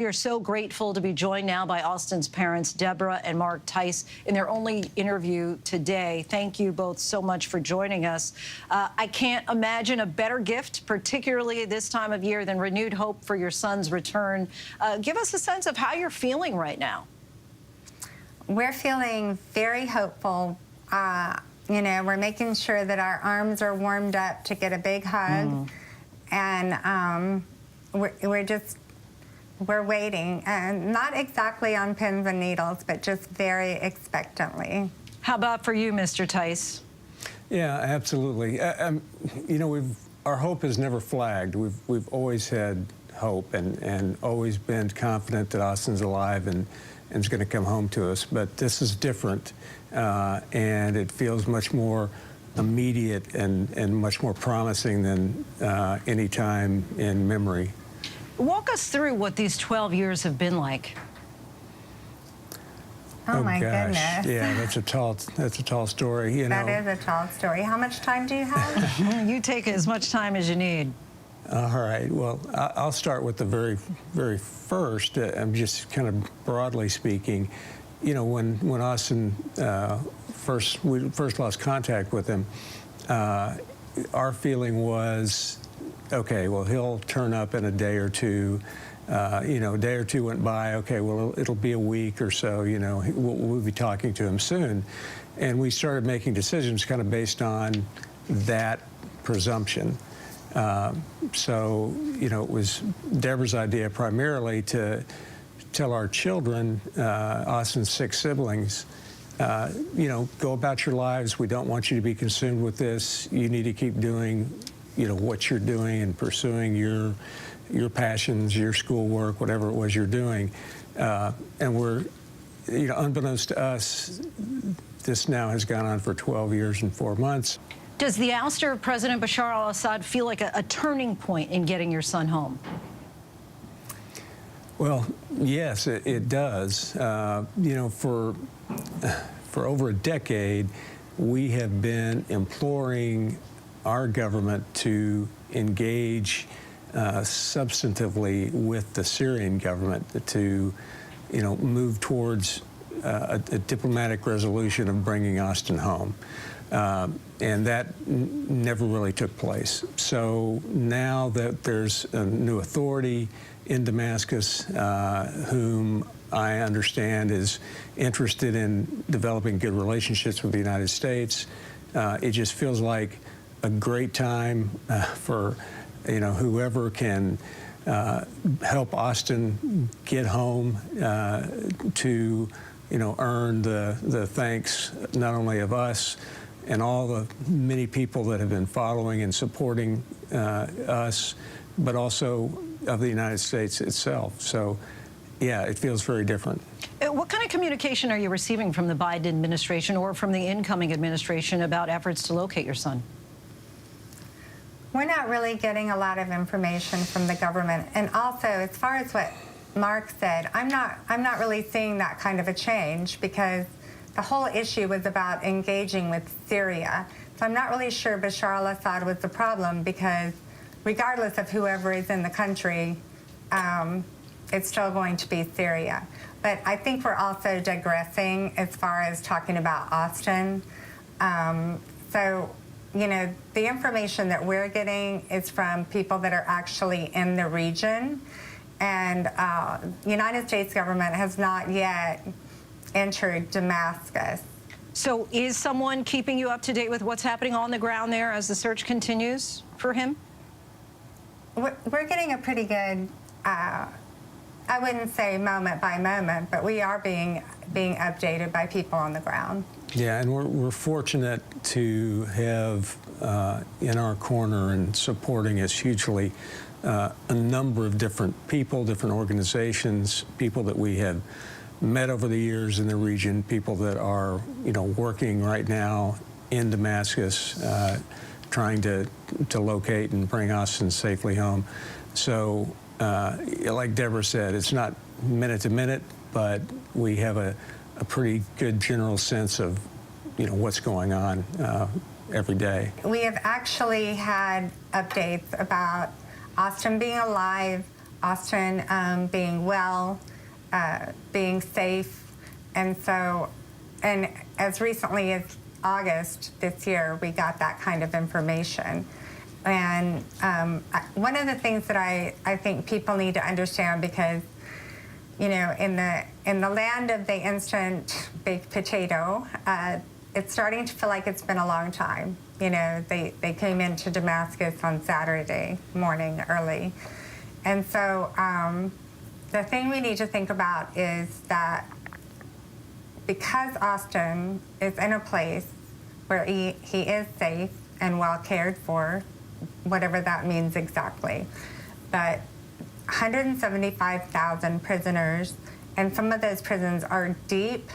We are so grateful to be joined now by Austin's parents, Deborah and Mark Tice, in their only interview today. Thank you both so much for joining us. I can't imagine a better gift, particularly this time of year, than renewed hope for your son's return. Give us a sense of how you're feeling right now. We're feeling very hopeful. You know, we're making sure that our arms are warmed up to get a big hug. And we're waiting, and not exactly on pins and needles, but just very expectantly. How about for you, Mr. Tice? Yeah, absolutely. You know, our hope has never flagged. We've always had hope and always been confident that Austin's alive and is going to come home to us. But this is different, and it feels much more immediate and much more promising than any time in memory. Walk us through what these 12 years have been like. Oh my goodness. Yeah, that's a tall story. You know. That is a tall story. How much time do you have? You take as much time as you need. All right. Well, I'll start with the very first. I'm just kind of broadly speaking. You know, when Austin we first lost contact with him, our feeling was, okay, well, he'll turn up in a day or two. You know, a day or two went by. Okay, well, it'll be a week or so. You know, we'll be talking to him soon, and we started making decisions kind of based on that presumption. So, you know, it was Deborah's idea primarily to tell our children, Austin's 6 siblings, you know, go about your lives. We don't want you to be consumed with this. You need to keep doing, you know, what you're doing and pursuing your passions, your schoolwork, whatever it was you're doing. And we're, you know, unbeknownst to us, this now has gone on for 12 years and 4 months. Does the ouster of President Bashar al-Assad feel like a turning point in getting your son home? Well, yes, it does. You know, for over a decade, we have been imploring our government to engage substantively with the Syrian government to, you know, move towards a diplomatic resolution of bringing Austin home. And that never really took place. So now that there's a new authority in Damascus, whom I understand is interested in developing good relationships with the United States, it just feels like a great time for, you know, whoever can help Austin get home to, you know, earn the thanks not only of us and all the many people that have been following and supporting us, but also of the United States itself. So, yeah, it feels very different. What kind of communication are you receiving from the Biden administration or from the incoming administration about efforts to locate your son? We're not really getting a lot of information from the government. And also, as far as what Mark said, I'm not really seeing that kind of a change, because the whole issue was about engaging with Syria. So I'm not really sure Bashar al-Assad was the problem, because regardless of whoever is in the country, it's still going to be Syria. But I think we're also digressing as far as talking about Austin. So, you know, the information that we're getting is from people that are actually in the region. And the United States government has not yet entered Damascus. So is someone keeping you up to date with what's happening on the ground there as the search continues for him? We're getting a pretty good, I wouldn't say moment by moment, but we are being updated by people on the ground. Yeah, and we're fortunate to have in our corner and supporting us hugely a number of different people, different organizations, people that we have met over the years in the region, people that are, you know, working right now in Damascus, trying to locate and bring Austin safely home. So, like Deborah said, it's not minute to minute, but we have a pretty good general sense of, you know, what's going on every day. We have actually had updates about Austin being alive, Austin being well, being safe. And so, and as recently as August this year, we got that kind of information. And one of the things that I think people need to understand, because, you know, in the land of the instant baked potato, it's starting to feel like it's been a long time. You know, they came into Damascus on Saturday morning early. And so the thing we need to think about is that because Austin is in a place where he is safe and well cared for, whatever that means exactly, but 175,000 prisoners, and some of those prisons are deep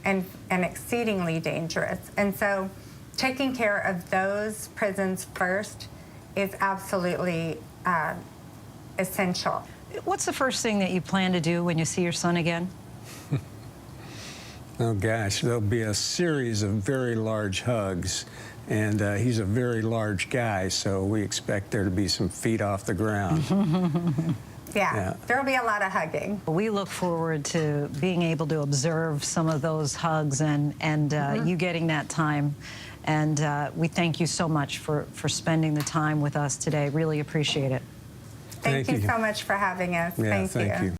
and exceedingly dangerous. And so taking care of those prisons first is absolutely essential. What's the first thing that you plan to do when you see your son again? Oh gosh, there'll be a series of very large hugs, and he's a very large guy, so we expect there to be some feet off the ground. Yeah, there'll be a lot of hugging. We look forward to being able to observe some of those hugs and you getting that time. And we thank you so much for spending the time with us today. Really appreciate it. Thank you so much for having us. Yeah, thank you.